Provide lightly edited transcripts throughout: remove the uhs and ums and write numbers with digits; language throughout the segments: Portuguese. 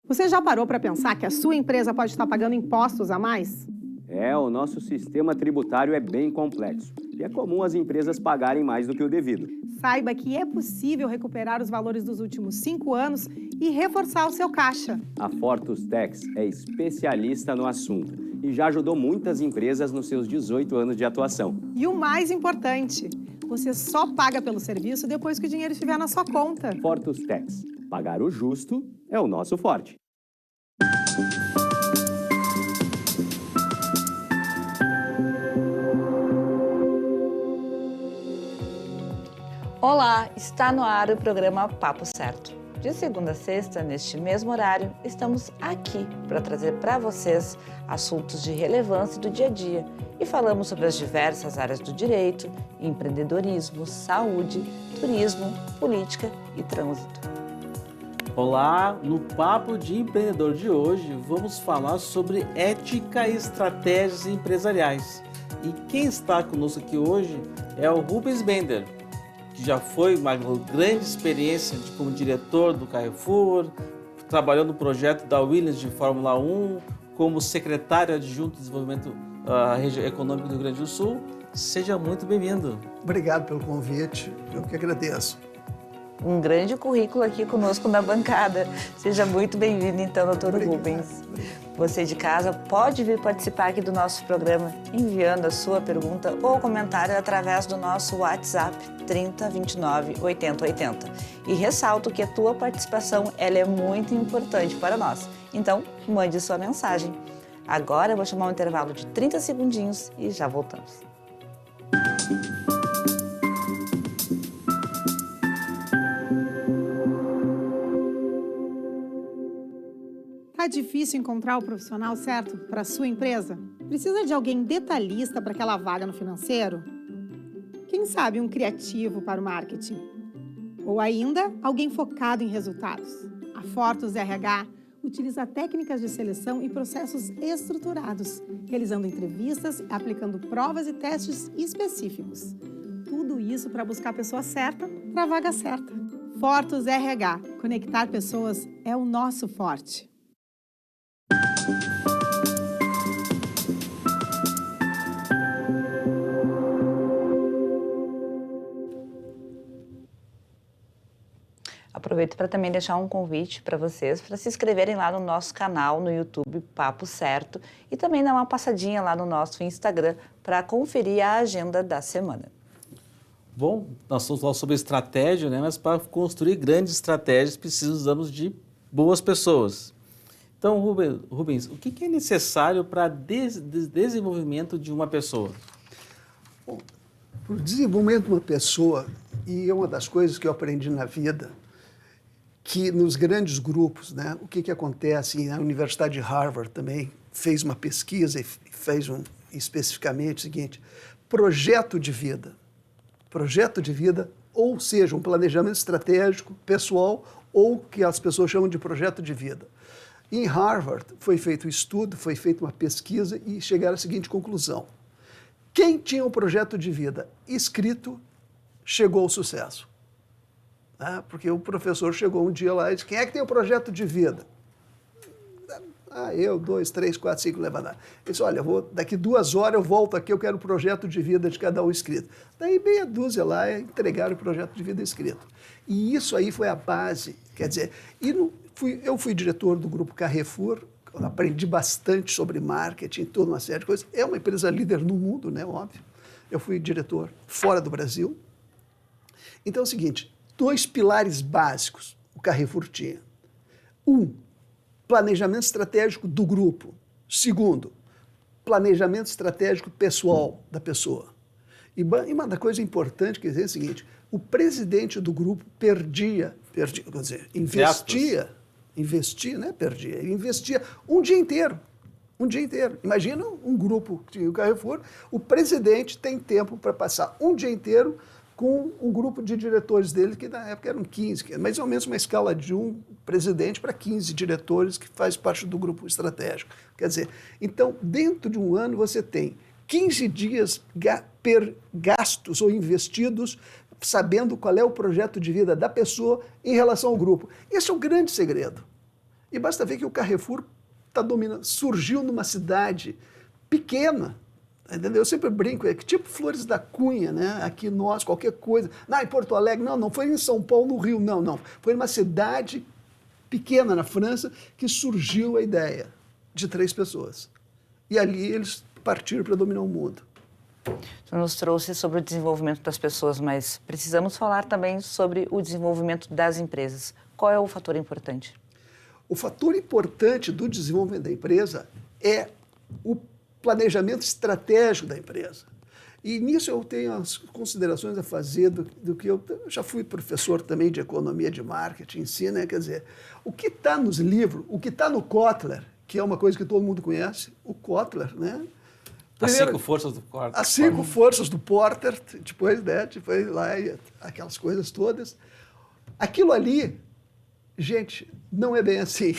Você já parou para pensar que a sua empresa pode estar pagando impostos a mais? O nosso sistema tributário é bem complexo e é comum as empresas pagarem mais do que o devido. Saiba que é possível recuperar os valores dos últimos 5 anos e reforçar o seu caixa. A Fortus Tax é especialista no assunto e já ajudou muitas empresas nos seus 18 anos de atuação. E o mais importante, você só paga pelo serviço depois que o dinheiro estiver na sua conta. Fortus Tax. Pagar o justo é o nosso forte. Olá, está no ar o programa Papo Certo. De segunda a sexta, neste mesmo horário, estamos aqui para trazer para vocês assuntos de relevância do dia a dia e falamos sobre as diversas áreas do direito, empreendedorismo, saúde, turismo, política e trânsito. Olá, no Papo de Empreendedor de hoje vamos falar sobre ética e estratégias empresariais. E quem está conosco aqui hoje é o Rubens Bender, que já foi uma grande experiência como diretor do Carrefour, trabalhou no projeto da Williams de Fórmula 1, como secretário adjunto de desenvolvimento econômico do Rio Grande do Sul. Seja muito bem-vindo. Obrigado pelo convite, eu que agradeço. Um grande currículo aqui conosco na bancada. Seja muito bem-vindo, então, doutor Rubens. Você de casa pode vir participar aqui do nosso programa enviando a sua pergunta ou comentário através do nosso WhatsApp 30 29 80 80. E ressalto que a tua participação ela é muito importante para nós. Então, mande sua mensagem. Agora eu vou chamar um intervalo de 30 segundinhos e já voltamos. Tá difícil encontrar o profissional certo para a sua empresa? Precisa de alguém detalhista para aquela vaga no financeiro? Quem sabe um criativo para o marketing? Ou ainda, alguém focado em resultados? A Fortus RH utiliza técnicas de seleção e processos estruturados, realizando entrevistas, aplicando provas e testes específicos. Tudo isso para buscar a pessoa certa para a vaga certa. Fortus RH. Conectar pessoas é o nosso forte. Aproveito para também deixar um convite para vocês para se inscreverem lá no nosso canal no YouTube Papo Certo e também dar uma passadinha lá no nosso Instagram para conferir a agenda da semana. Bom, nós estamos falando sobre estratégia, né? Mas para construir grandes estratégias precisamos de boas pessoas. Então, Rubens, o que é necessário para o desenvolvimento de uma pessoa? Bom, para o desenvolvimento de uma pessoa, e é uma das coisas que eu aprendi na vida, que nos grandes grupos, né, o que acontece, a Universidade de Harvard também fez uma pesquisa e fez especificamente o seguinte: projeto de vida, ou seja, um planejamento estratégico, pessoal, ou que as pessoas chamam de projeto de vida. Em Harvard foi feito um estudo, foi feita uma pesquisa e chegaram à seguinte conclusão: quem tinha um projeto de vida escrito chegou ao sucesso. Porque o professor chegou um dia lá e disse: quem é que tem um projeto de vida? Eu, 2, 3, 4, 5, levantar. Ele disse: olha, daqui 2 horas eu volto aqui, eu quero o projeto de vida de cada um escrito. Daí meia dúzia lá entregaram o projeto de vida escrito. E isso aí foi a base, quer dizer, eu fui diretor do grupo Carrefour, aprendi bastante sobre marketing, toda uma série de coisas. É uma empresa líder no mundo, né, óbvio. Eu fui diretor fora do Brasil. Então é o seguinte: 2 pilares básicos o Carrefour tinha. 1, planejamento estratégico do grupo. 2, planejamento estratégico pessoal da pessoa. E uma da coisa importante, quer dizer, é o seguinte: o presidente do grupo investia um dia inteiro. Imagina um grupo, o Carrefour, o presidente tem tempo para passar um dia inteiro com um grupo de diretores dele, que na época eram 15, que é mais ou menos uma escala de um presidente para 15 diretores que faz parte do grupo estratégico. Quer dizer, então, dentro de um ano você tem 15 dias gastos ou investidos sabendo qual é o projeto de vida da pessoa em relação ao grupo. Esse é o grande segredo. E basta ver que o Carrefour surgiu numa cidade pequena, entendeu? Eu sempre brinco, é que tipo Flores da Cunha, né? Aqui nós, qualquer coisa. Não, em Porto Alegre, não foi em São Paulo, no Rio, não. Foi numa cidade pequena na França que surgiu a ideia de 3 pessoas. E ali eles partiram para dominar o mundo. Você nos trouxe sobre o desenvolvimento das pessoas, mas precisamos falar também sobre o desenvolvimento das empresas. Qual é o fator importante? O fator importante do desenvolvimento da empresa é o planejamento estratégico da empresa. E nisso eu tenho as considerações a fazer do que eu já fui professor também de economia de marketing, né? Quer dizer, o que está nos livros, o que está no Kotler, que é uma coisa que todo mundo conhece, o Kotler, né? As 5 forças do Porter. As 5 forças do Porter, depois lá, aquelas coisas todas. Aquilo ali, gente, não é bem assim.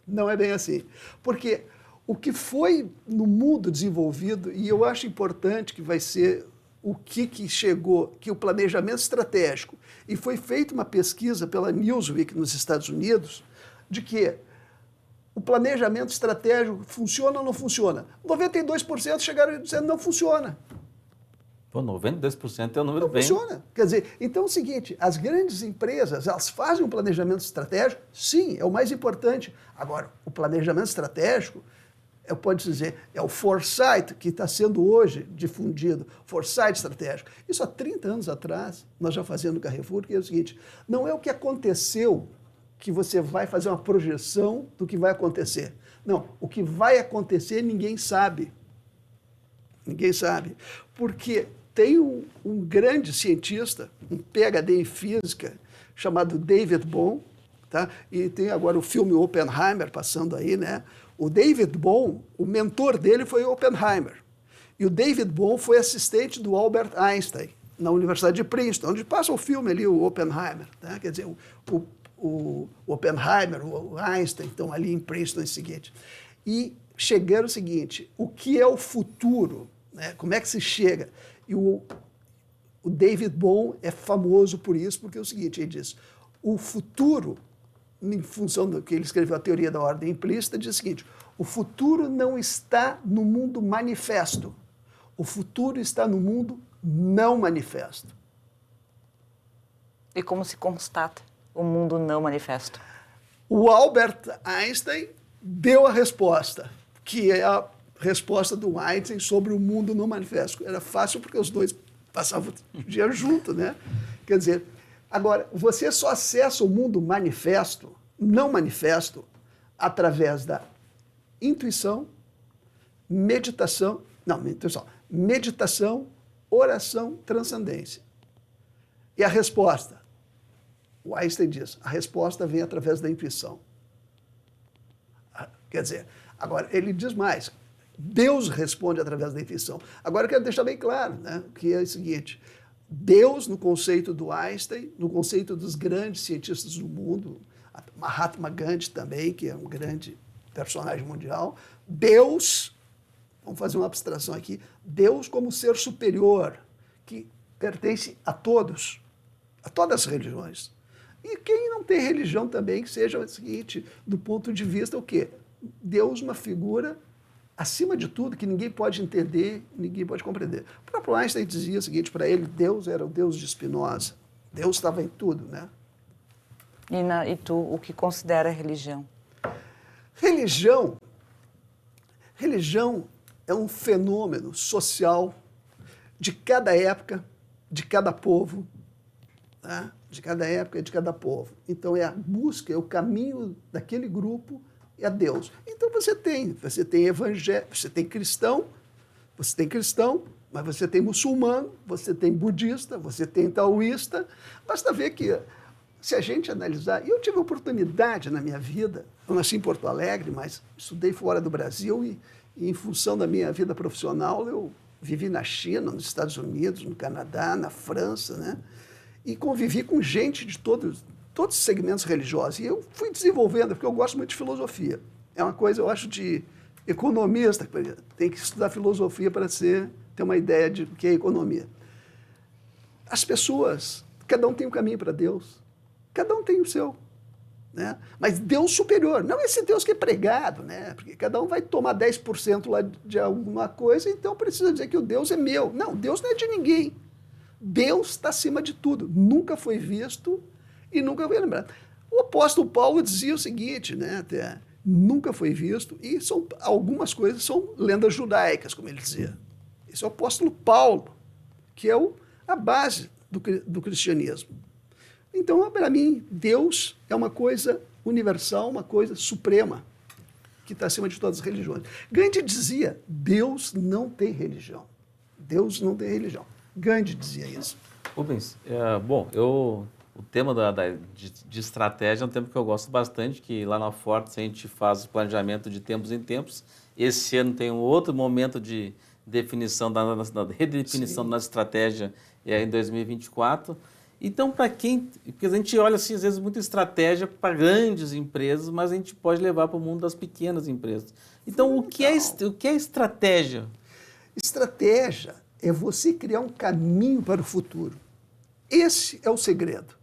Não é bem assim. Porque o que foi no mundo desenvolvido, e eu acho importante que vai ser o que chegou, que o planejamento estratégico, e foi feita uma pesquisa pela Newsweek nos Estados Unidos, de que o planejamento estratégico funciona ou não funciona? 92% chegaram dizendo não funciona. Pô, 92% é um número não bem... funciona. Quer dizer, então é o seguinte, as grandes empresas, elas fazem um planejamento estratégico, sim, é o mais importante. Agora, o planejamento estratégico, eu posso dizer, é o foresight que está sendo hoje difundido, foresight estratégico. Isso há 30 anos atrás, nós já fazendo no Carrefour, que é o seguinte, não é o que aconteceu que você vai fazer uma projeção do que vai acontecer. Não, o que vai acontecer ninguém sabe. Ninguém sabe. Porque tem um grande cientista, um PhD em física, chamado David Bohm, tá? E tem agora o filme Oppenheimer passando aí, né? O David Bohm, o mentor dele foi Oppenheimer. E o David Bohm foi assistente do Albert Einstein, na Universidade de Princeton, onde passa o filme ali, o Oppenheimer. Tá? Quer dizer, o Oppenheimer, o Einstein, estão ali em Princeton em seguinte. E chegaram o seguinte, o que é o futuro? Né? Como é que se chega? E o David Bohm é famoso por isso, porque é o seguinte, ele diz, o futuro, em função do que ele escreveu, a teoria da ordem implícita, diz o seguinte, o futuro não está no mundo manifesto, o futuro está no mundo não manifesto. E como se constata o mundo não manifesto? O Albert Einstein deu a resposta, que é a resposta do Einstein sobre o mundo não manifesto. Era fácil porque os dois passavam o dia junto, né? Quer dizer, agora, você só acessa o mundo manifesto, não manifesto, através da intuição, meditação, oração, transcendência. E a resposta? O Einstein diz, a resposta vem através da intuição. Quer dizer, agora, ele diz mais, Deus responde através da intuição. Agora, eu quero deixar bem claro, né, que é o seguinte, Deus, no conceito do Einstein, no conceito dos grandes cientistas do mundo, Mahatma Gandhi também, que é um grande personagem mundial, Deus, vamos fazer uma abstração aqui, Deus como ser superior, que pertence a todos, a todas as religiões. E quem não tem religião também, que seja o seguinte, do ponto de vista o quê? Deus, uma figura, acima de tudo, que ninguém pode entender, ninguém pode compreender. O próprio Einstein dizia o seguinte, para ele, Deus era o Deus de Spinoza. Deus estava em tudo, né? E tu, o que considera religião? Religião é um fenômeno social de cada época, de cada povo, tá? De cada época e de cada povo. Então, é a busca, é o caminho daquele grupo a Deus. Então, você tem evangélico, você tem cristão, mas você tem muçulmano, você tem budista, você tem taoísta. Basta ver que, se a gente analisar... E eu tive oportunidade na minha vida, eu nasci em Porto Alegre, mas estudei fora do Brasil e em função da minha vida profissional, eu vivi na China, nos Estados Unidos, no Canadá, na França, né? E convivi com gente de todos os segmentos religiosos. E eu fui desenvolvendo, porque eu gosto muito de filosofia. É uma coisa, eu acho, de economista, tem que estudar filosofia para ter uma ideia de o que é economia. As pessoas, cada um tem um caminho para Deus. Cada um tem o seu. né? Mas Deus superior, não esse Deus que é pregado, né? Porque cada um vai tomar 10% lá de alguma coisa, então precisa dizer que o Deus é meu. Não, Deus não é de ninguém. Deus está acima de tudo, nunca foi visto e nunca foi lembrado. O apóstolo Paulo dizia o seguinte, né? Até, nunca foi visto, e algumas coisas são lendas judaicas, como ele dizia. Esse é o apóstolo Paulo, que é a base do cristianismo. Então, para mim, Deus é uma coisa universal, uma coisa suprema, que está acima de todas as religiões. Gandhi dizia, Deus não tem religião. Deus não tem religião. Gandhi dizia isso. Rubens, o tema de estratégia é um tema que eu gosto bastante, que lá na Forte a gente faz planejamento de tempos em tempos. Esse ano tem um outro momento de definição, da redefinição da nossa estratégia em 2024. Então, para quem... Porque a gente olha, assim, às vezes, muita estratégia para grandes empresas, mas a gente pode levar para o mundo das pequenas empresas. Então, o que é estratégia? Estratégia é você criar um caminho para o futuro. Esse é o segredo.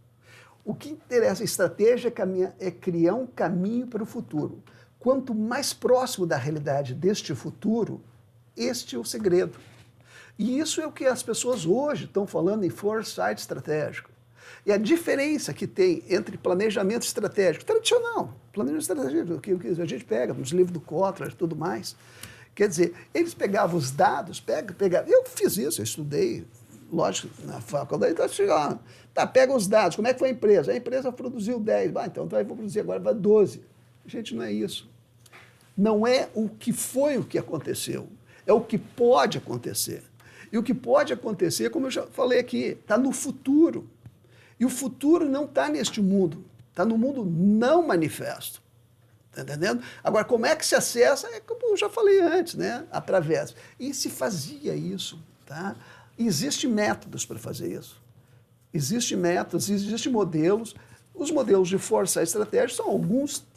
O que interessa a estratégia é criar um caminho para o futuro. Quanto mais próximo da realidade deste futuro, este é o segredo. E isso é o que as pessoas hoje estão falando em foresight estratégico. E a diferença que tem entre planejamento estratégico tradicional, planejamento estratégico, que a gente pega nos livros do Kotler e tudo mais, quer dizer, eles pegavam os dados, eu fiz isso, eu estudei, lógico, na faculdade, então chegava, pega os dados, como é que foi a empresa produziu 10, então eu vou produzir agora, vai 12. Gente, não é isso. Não é o que foi o que aconteceu, é o que pode acontecer. E o que pode acontecer, como eu já falei aqui, está no futuro. E o futuro não está neste mundo, está no mundo não manifesto. Está entendendo? Agora, como é que se acessa? É como eu já falei antes, né? Através. E se fazia isso, tá? Existem métodos para fazer isso. Existem métodos, existem modelos. Os modelos de foresight estratégico são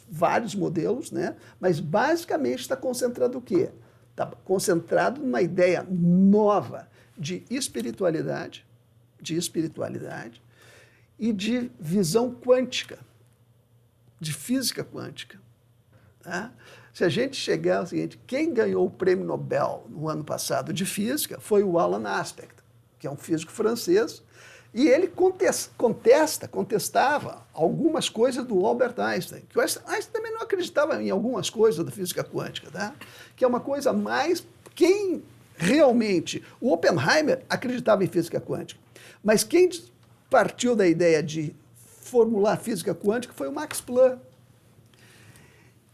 vários modelos, né? Mas basicamente está concentrado o quê? Está concentrado numa ideia nova de espiritualidade e de visão quântica, de física quântica. Tá? Se a gente chegar ao seguinte, quem ganhou o prêmio Nobel no ano passado de física foi o Alan Aspect, que é um físico francês, e ele contestava algumas coisas do Albert Einstein, que o Einstein também não acreditava em algumas coisas da física quântica, tá? Que é uma coisa mais... Quem realmente... O Oppenheimer acreditava em física quântica, mas quem partiu da ideia de formular física quântica foi o Max Planck.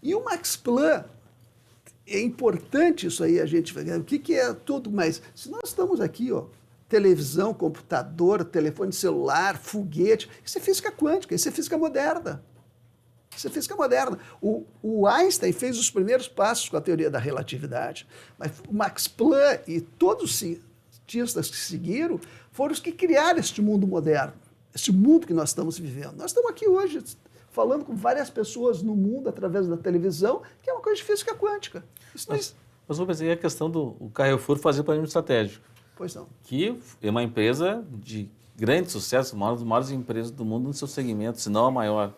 E o Max Planck, é importante isso aí, a gente ver o que é tudo, mas se nós estamos aqui, ó, televisão, computador, telefone celular, foguete, isso é física quântica, isso é física moderna. Isso é física moderna. O Einstein fez os primeiros passos com a teoria da relatividade, mas o Max Planck e todos os cientistas que seguiram foram os que criaram este mundo moderno, este mundo que nós estamos vivendo. Nós estamos aqui hoje falando com várias pessoas no mundo através da televisão, que é uma coisa de física quântica. Isso não Mas eu pensei a questão do Carrefour fazer planejamento estratégico. Pois não. Que é uma empresa de grande sucesso, uma das maiores empresas do mundo no seu segmento, se não a maior.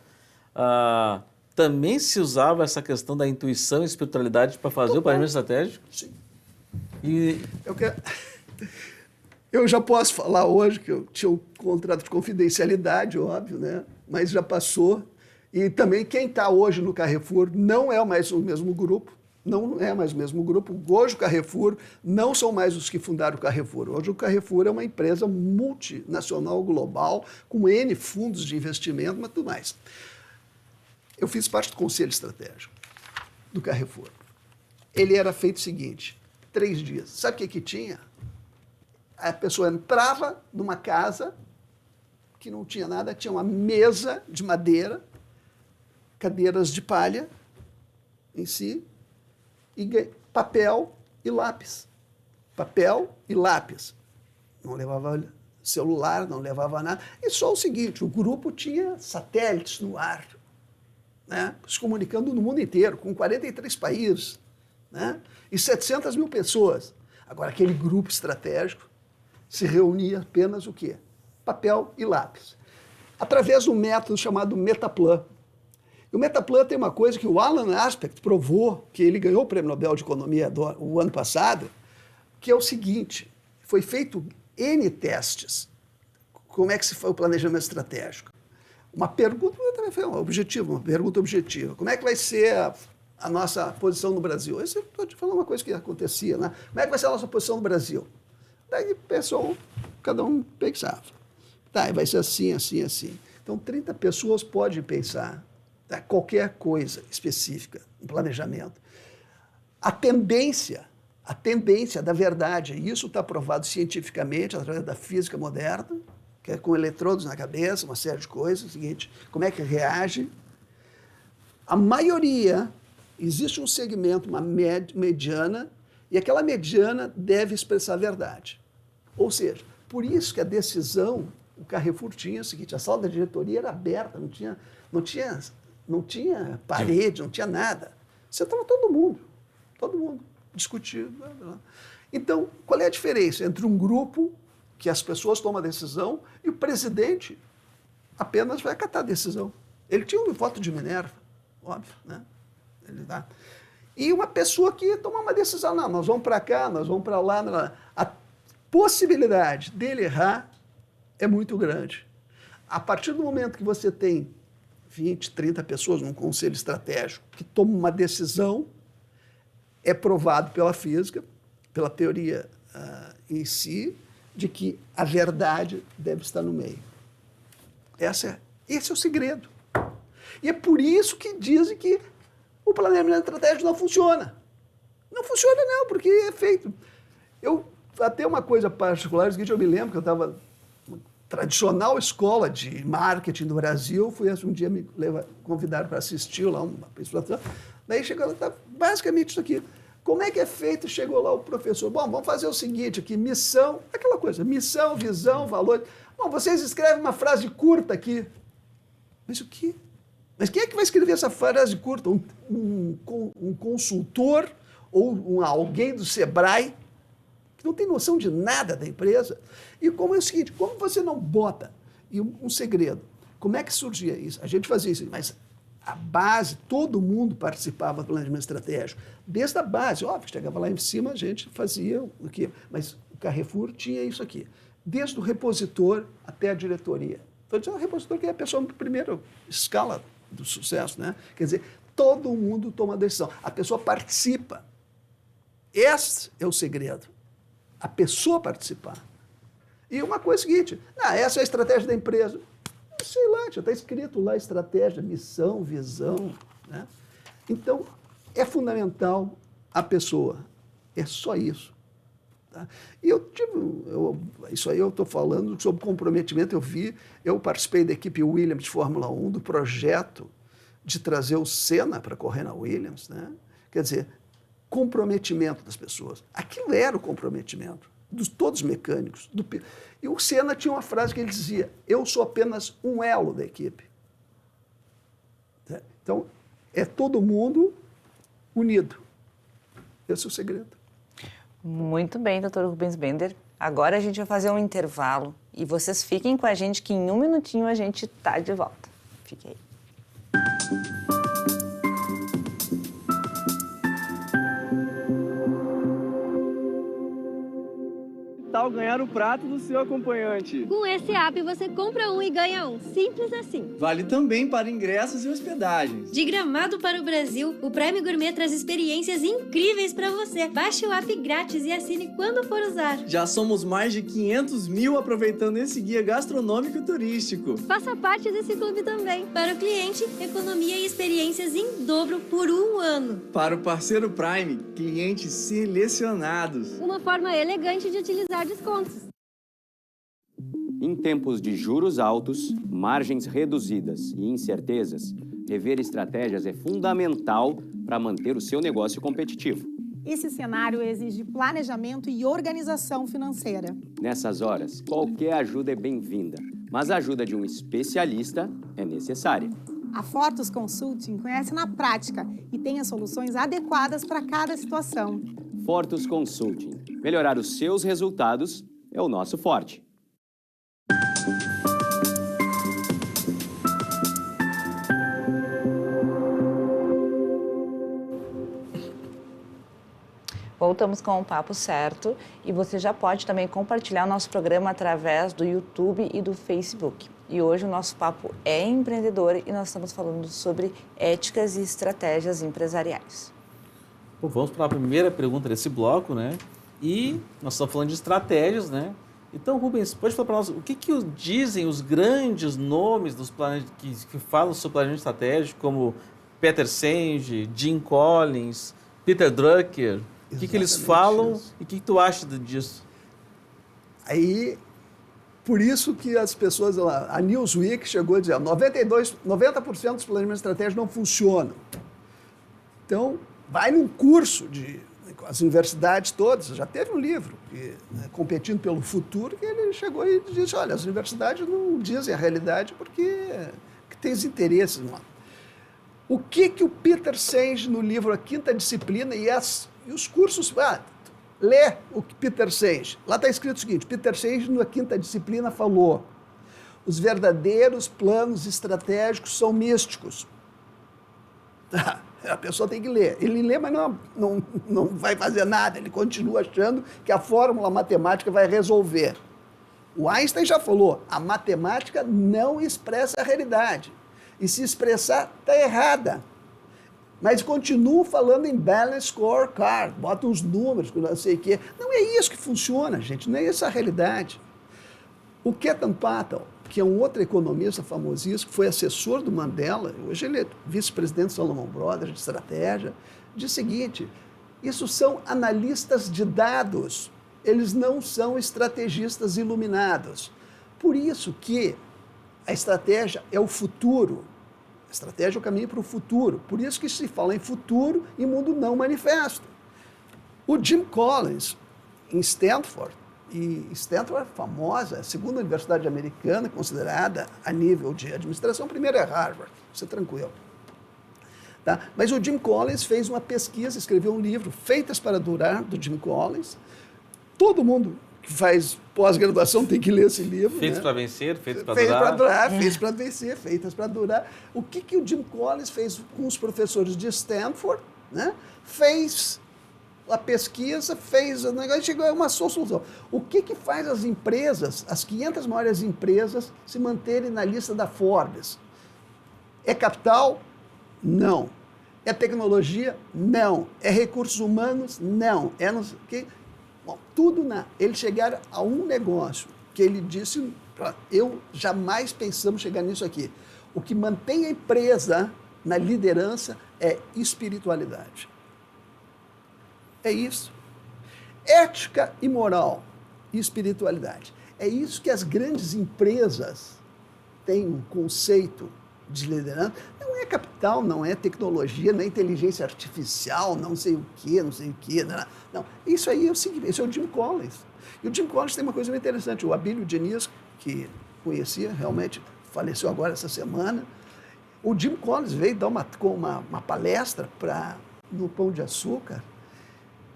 Também se usava essa questão da intuição e espiritualidade para fazer o planejamento estratégico? Sim. E... Eu já posso falar hoje que eu tinha um contrato de confidencialidade, óbvio, né? Mas já passou. E também quem está hoje no Carrefour não é mais o mesmo grupo. Não é mais o mesmo grupo. Hoje o Carrefour não são mais os que fundaram o Carrefour. Hoje o Carrefour é uma empresa multinacional global, com N fundos de investimento, mas tudo mais. Eu fiz parte do conselho estratégico do Carrefour. Ele era feito o seguinte, 3 dias. Sabe o que tinha? A pessoa entrava numa casa que não tinha nada, tinha uma mesa de madeira, cadeiras de palha em si, e papel e lápis. Papel e lápis. Não levava celular, não levava nada. E só o seguinte, o grupo tinha satélites no ar, né, se comunicando no mundo inteiro, com 43 países, né, e 700 mil pessoas. Agora, aquele grupo estratégico se reunia apenas o quê? Papel e lápis. Através de um método chamado Metaplan. O Metaplan tem uma coisa que o Alan Aspect provou, que ele ganhou o Prêmio Nobel de Economia o ano passado, que é o seguinte, foi feito N testes. Como é que se foi o planejamento estratégico? Uma pergunta também foi uma pergunta objetiva. Como é que vai ser a nossa posição no Brasil? Eu estou te falando uma coisa que acontecia, né? Como é que vai ser a nossa posição no Brasil? Daí o pessoal, cada um pensava. Tá, vai ser assim, assim, assim. Então, 30 pessoas podem pensar, tá, qualquer coisa específica no planejamento. A tendência da verdade, isso está provado cientificamente através da física moderna, que é com eletrodos na cabeça, uma série de coisas. O seguinte, como é que reage? A maioria, existe um segmento, uma mediana, e aquela mediana deve expressar a verdade. Ou seja, por isso que a decisão, o Carrefour tinha o seguinte, a sala da diretoria era aberta, não tinha parede, não tinha nada. Você estava todo mundo discutindo. Então, qual é a diferença entre um grupo que as pessoas tomam a decisão e o presidente apenas vai acatar a decisão? Ele tinha um voto de Minerva, óbvio, né? E uma pessoa que toma uma decisão, não, nós vamos para cá, nós vamos para lá. A possibilidade dele errar é muito grande. A partir do momento que você tem 20, 30 pessoas num conselho estratégico que tomam uma decisão, é provado pela física, pela teoria em si, de que a verdade deve estar no meio. Esse é o segredo. E é por isso que dizem que o planejamento estratégico não funciona. Não funciona não, porque é feito. Até uma coisa particular, eu me lembro que eu estava na tradicional escola de marketing do Brasil, um dia me convidaram para assistir lá uma apresentação, daí chegou lá, tá basicamente isso aqui. Como é que é feito? Chegou lá o professor, bom, vamos fazer o seguinte aqui, missão, aquela coisa, missão, visão, valor. Bom, vocês escrevem uma frase curta aqui. Mas o quê? Mas quem é que vai escrever essa frase curta? Um consultor ou alguém do Sebrae que não tem noção de nada da empresa? E como é o seguinte, como você não bota, e um segredo, como é que surgia isso? A gente fazia isso, mas a base, todo mundo participava do planejamento estratégico. Desde a base, óbvio, chegava lá em cima, a gente fazia o quê? Mas o Carrefour tinha isso aqui. Desde o repositor até a diretoria. Então, o repositor que é a pessoa de primeira escala do sucesso, né? Quer dizer, todo mundo toma decisão. A pessoa participa. Esse é o segredo. A pessoa participar. E uma coisa é a seguinte, essa é a estratégia da empresa. Sei lá, já está escrito lá estratégia, missão, visão, né? Então, é fundamental a pessoa. É só isso. Tá? E isso aí eu estou falando sobre comprometimento. Eu participei da equipe Williams de Fórmula 1, do projeto de trazer o Senna para correr na Williams, né? Quer dizer, comprometimento das pessoas. Aquilo era o comprometimento de todos os mecânicos. E o Senna tinha uma frase que ele dizia, eu sou apenas um elo da equipe. Então, é todo mundo unido. Esse é o segredo. Muito bem, Dr. Rubens Bender. Agora a gente vai fazer um intervalo e vocês fiquem com a gente que em um minutinho a gente está de volta. Fique aí. Tal ganhar o prato do seu acompanhante. Com esse app você compra um e ganha um. Simples assim. Vale também para ingressos e hospedagens. De Gramado para o Brasil, o Prime Gourmet traz experiências incríveis para você. Baixe o app grátis e assine quando for usar. Já somos mais de 500 mil aproveitando esse guia gastronômico e turístico. Faça parte desse clube também. Para o cliente, economia e experiências em dobro por um ano. Para o parceiro Prime, clientes selecionados. Uma forma elegante de utilizar descontos. Em tempos de juros altos, margens reduzidas e incertezas, rever estratégias é fundamental para manter o seu negócio competitivo. Esse cenário exige planejamento e organização financeira. Nessas horas, qualquer ajuda é bem-vinda, mas a ajuda de um especialista é necessária. A Fortus Consulting conhece na prática e tem as soluções adequadas para cada situação. Fortus Consulting. Melhorar os seus resultados é o nosso forte. Voltamos com o Papo Certo e você já pode também compartilhar o nosso programa através do YouTube e do Facebook. E hoje o nosso papo é empreendedor e nós estamos falando sobre éticas e estratégias empresariais. Bom, vamos para a primeira pergunta desse bloco, né? E nós estamos falando de estratégias, né? Então, Rubens, pode falar para nós o que dizem os grandes nomes dos que falam sobre planejamento estratégico, como Peter Senge, Jim Collins, Peter Drucker? O que eles falam isso. E o que tu acha disso? Aí, por isso que as pessoas lá, a Newsweek chegou a dizer 90% dos planejamentos estratégicos não funcionam. Então, vai num curso com as universidades todas, já teve um livro, Competindo pelo Futuro, que ele chegou e disse, olha, as universidades não dizem a realidade porque tem os interesses. Mano. O que o Peter Senge, no livro A Quinta Disciplina, e os cursos... lê o que Peter Senge. Lá está escrito o seguinte, Peter Senge, na Quinta Disciplina, falou, os verdadeiros planos estratégicos são místicos. Tá. A pessoa tem que ler. Ele lê, mas não vai fazer nada. Ele continua achando que a fórmula matemática vai resolver. O Einstein já falou, a matemática não expressa a realidade. E se expressar, está errada. Mas continuam falando em balance scorecard, botam os números, não sei o quê. Não é isso que funciona, gente, não é essa a realidade. O Ketan Patel, que é um outro economista famosíssimo, que foi assessor do Mandela, hoje ele é vice-presidente do Salomon Brothers de estratégia, diz o seguinte, isso são analistas de dados, eles não são estrategistas iluminados. Por isso que a estratégia é o futuro. A estratégia é o caminho para o futuro. Por isso que se fala em futuro e mundo não manifesto. O Jim Collins, em Stanford, e Stanford é famosa, a segunda universidade americana considerada a nível de administração, a primeira é Harvard, isso é tranquilo. Tá? Mas o Jim Collins fez uma pesquisa, escreveu um livro, Feitas para Durar, do Jim Collins. Todo mundo que faz pós-graduação tem que ler esse livro. Feitos né? para vencer, feitos para durar. durar. Para durar, feitos para vencer, feitas para durar. O que o Jim Collins fez com os professores de Stanford, né? Fez a pesquisa, fez o negócio e chegou a uma solução. O que faz as empresas, as 500 maiores empresas, se manterem na lista da Forbes? É capital? Não. É tecnologia? Não. É recursos humanos? Não. É não sei o quê. Bom, eles chegaram a um negócio que ele disse, eu jamais pensamos chegar nisso aqui. O que mantém a empresa na liderança é espiritualidade. É isso. Ética e moral e espiritualidade. É isso que as grandes empresas têm um conceito de liderança. Não é capital, não é tecnologia, não é inteligência artificial, não sei o quê. Não. Isso aí é o seguinte, esse é o Jim Collins. E o Jim Collins tem uma coisa muito interessante. O Abílio Diniz, que conhecia, realmente faleceu agora essa semana. O Jim Collins veio dar uma palestra no Pão de Açúcar.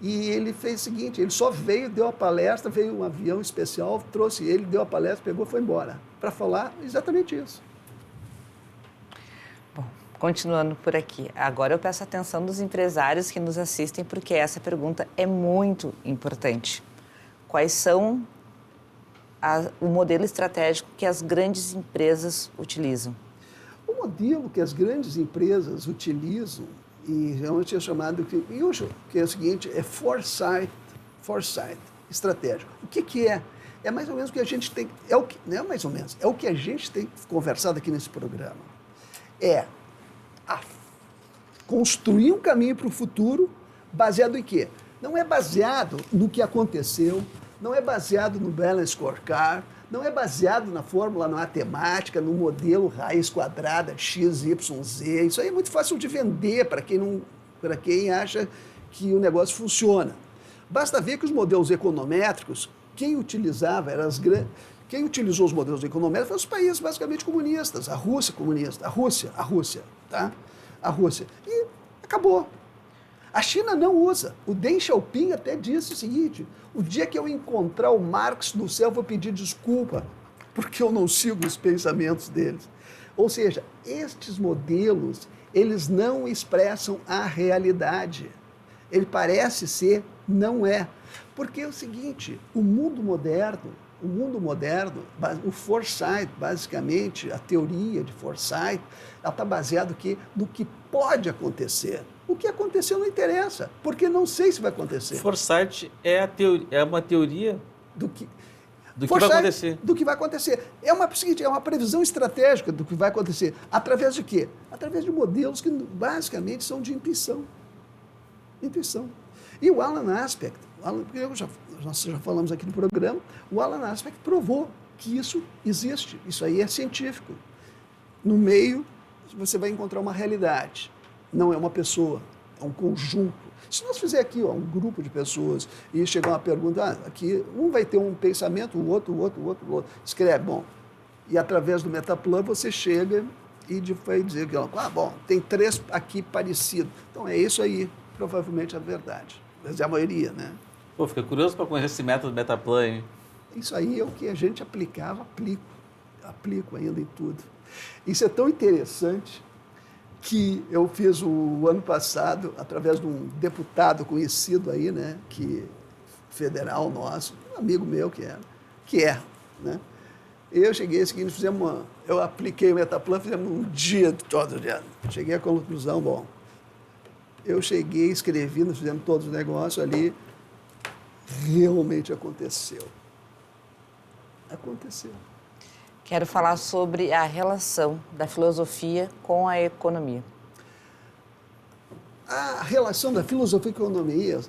E ele fez o seguinte, ele só veio, deu a palestra, veio um avião especial, trouxe ele, deu a palestra, pegou e foi embora, para falar exatamente isso. Bom, continuando por aqui, agora eu peço a atenção dos empresários que nos assistem, porque essa pergunta é muito importante. Quais são o modelo estratégico que as grandes empresas utilizam? O modelo que as grandes empresas utilizam, e realmente é chamado, que é o seguinte, é foresight estratégico. O que é? É mais ou menos o que a gente tem, não é mais ou menos, é o que a gente tem conversado aqui nesse programa. É construir um caminho para o futuro baseado em quê? Não é baseado no que aconteceu, não é baseado no balance scorecard, não é baseado na fórmula matemática, no modelo raiz quadrada de x, y, z. Isso aí é muito fácil de vender para quem acha que o negócio funciona. Basta ver que os modelos econométricos, quem utilizou os modelos econométricos foram os países basicamente comunistas, a Rússia comunista, a Rússia, tá? A Rússia. E acabou. A China não usa. O Deng Xiaoping até disse o seguinte, o dia que eu encontrar o Marx no céu, eu vou pedir desculpa, porque eu não sigo os pensamentos deles. Ou seja, estes modelos, eles não expressam a realidade. Ele parece ser Não é. Porque é o seguinte, o mundo moderno, o foresight, basicamente, a teoria de foresight, ela está baseada no que pode acontecer. O que aconteceu não interessa, porque não sei se vai acontecer. Foresight é uma teoria do que vai acontecer. Do que vai acontecer. É uma previsão estratégica do que vai acontecer. Através de quê? Através de modelos que basicamente são de intuição. Intuição. E o Alan Aspect, nós já falamos aqui no programa, o Alan Aspect provou que isso existe. Isso aí é científico. No meio, você vai encontrar uma realidade. Não é uma pessoa, é um conjunto. Se nós fizer aqui um grupo de pessoas e chegar uma pergunta, aqui um vai ter um pensamento, o outro, escreve, bom, e através do Metaplan você chega e vai dizer que, bom, tem 3 aqui parecidos. Então é isso aí, provavelmente é a verdade. Mas é a maioria, né? Pô, fica curioso para conhecer esse método Metaplan, hein? Isso aí é o que a gente aplicava, aplico ainda em tudo. Isso é tão interessante que eu fiz o ano passado, através de um deputado conhecido aí, né, federal nosso, um amigo meu que é, né? Eu cheguei, eu apliquei o Metaplan, fizemos um dia todo dia. Cheguei à conclusão, bom, eu cheguei, escrevi, nós fizemos todos os negócios ali, realmente aconteceu. Aconteceu. Quero falar sobre a relação da filosofia com a economia. A relação da filosofia com a economia,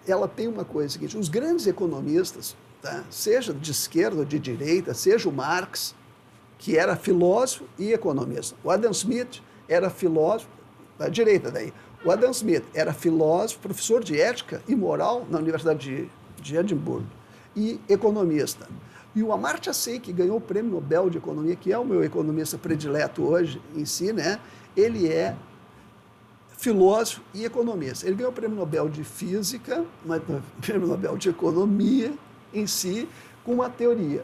ela tem uma coisa seguinte, os grandes economistas, tá? Seja de esquerda ou de direita, seja o Marx, que era filósofo e economista. O Adam Smith era filósofo, da direita daí. O Adam Smith era filósofo, professor de ética e moral na Universidade de Edimburgo e economista. E o Amartya Sen, que ganhou o Prêmio Nobel de Economia, que é o meu economista predileto hoje em si, né? Ele é filósofo e economista. Ele ganhou o Prêmio Nobel de Física, mas o Prêmio Nobel de Economia em si, com uma teoria,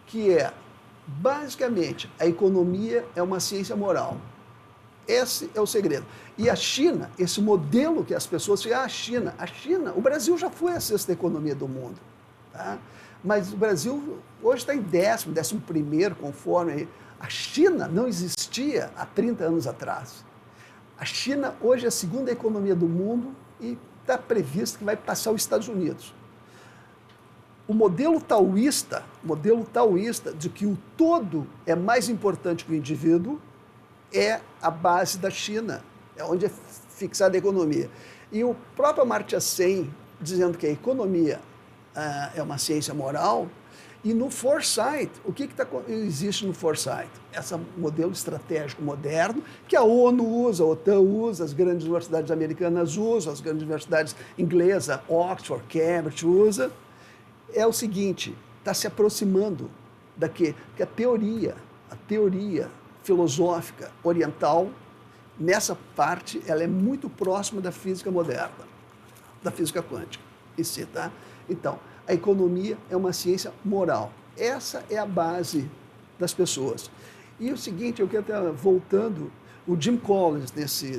que é, basicamente, a economia é uma ciência moral. Esse é o segredo. E a China, esse modelo que as pessoas dizem, a China, o Brasil já foi a 6ª economia do mundo, tá? Mas o Brasil hoje está em 11º, conforme. A China não existia há 30 anos atrás. A China hoje é a 2ª economia do mundo e está previsto que vai passar os Estados Unidos. O modelo taoísta de que o todo é mais importante que o indivíduo, é a base da China, é onde é fixada a economia. E o próprio Amartya Sen, dizendo que a economia é uma ciência moral, e no foresight, o que existe no foresight? Esse modelo estratégico moderno que a ONU usa, a OTAN usa, as grandes universidades americanas usam, as grandes universidades inglesas, Oxford, Cambridge usa, é o seguinte, está se aproximando que a teoria filosófica oriental, nessa parte, ela é muito próxima da física moderna, da física quântica em si, tá? Então, a economia é uma ciência moral. Essa é a base das pessoas. E o seguinte, eu quero estar voltando, o Jim Collins,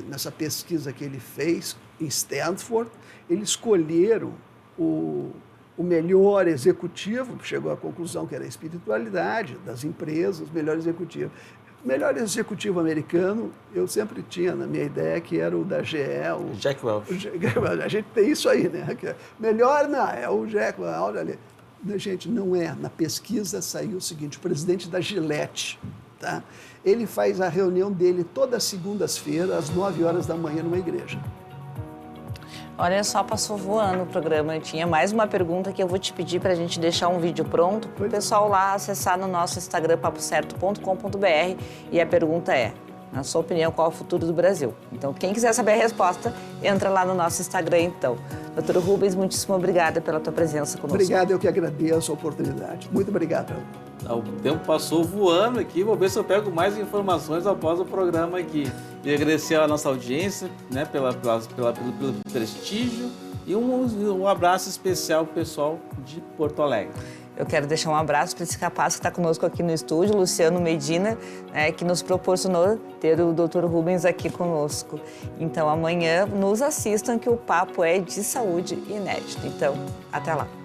nessa pesquisa que ele fez em Stanford, eles escolheram o melhor executivo, chegou à conclusão que era a espiritualidade das empresas, o melhor executivo. O melhor executivo americano, eu sempre tinha na minha ideia que era o da GE. O Jack Welch. A gente tem isso aí, né? Melhor não, é o Jack Welch. Gente, não é. Na pesquisa saiu o seguinte, o presidente da Gillette, tá? Ele faz a reunião dele todas as segundas-feiras, às 9 horas da manhã, numa igreja. Olha só, passou voando o programa. Eu tinha mais uma pergunta que eu vou te pedir para a gente deixar um vídeo pronto para o pessoal lá acessar no nosso Instagram, papocerto.com.br. E a pergunta é, na sua opinião, qual é o futuro do Brasil? Então, quem quiser saber a resposta, entra lá no nosso Instagram, então. Doutor Rubens, muitíssimo obrigada pela tua presença conosco. Obrigado, eu que agradeço a oportunidade. Muito obrigado. O tempo passou voando aqui, vou ver se eu pego mais informações após o programa aqui. E agradecer a nossa audiência, né, pelo prestígio e um abraço especial pro pessoal de Porto Alegre. Eu quero deixar um abraço para esse rapaz que está conosco aqui no estúdio, Luciano Medina, né, que nos proporcionou ter o Dr. Rubens aqui conosco. Então, amanhã nos assistam que o papo é de saúde inédito. Então, até lá.